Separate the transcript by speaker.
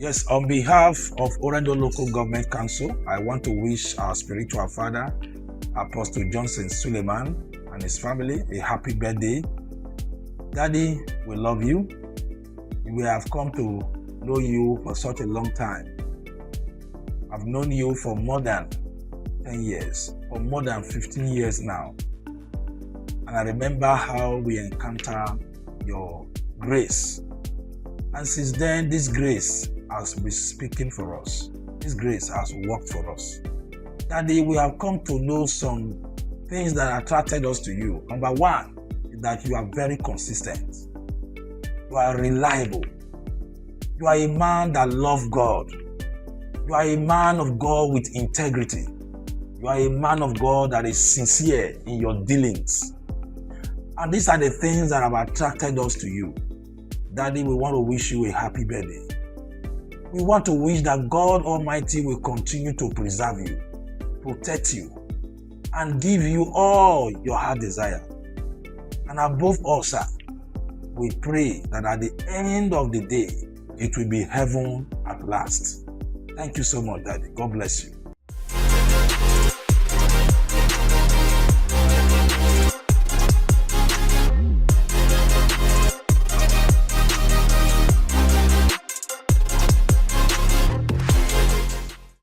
Speaker 1: Yes, on behalf of Orlando Local Government Council, I want to wish our spiritual father, Apostle Johnson Suleiman, and his family a happy birthday. Daddy, we love you. We have come to know you for such a long time. I've known you for more than 10 years, for more than 15 years now. And I remember how we encounter your grace. And since then, this grace has been speaking for us. This grace has worked for us. Daddy, we have come to know some things that attracted us to you. Number one is that you are very consistent. You are reliable. You are a man that loves God. You are a man of God with integrity. You are a man of God that is sincere in your dealings. And these are the things that have attracted us to you. Daddy, we want to wish you a happy birthday. We want to wish that God Almighty will continue to preserve you, protect you, and give you all your heart desire. And above all, sir, we pray that at the end of the day, it will be heaven at last. Thank you so much, Daddy. God bless you.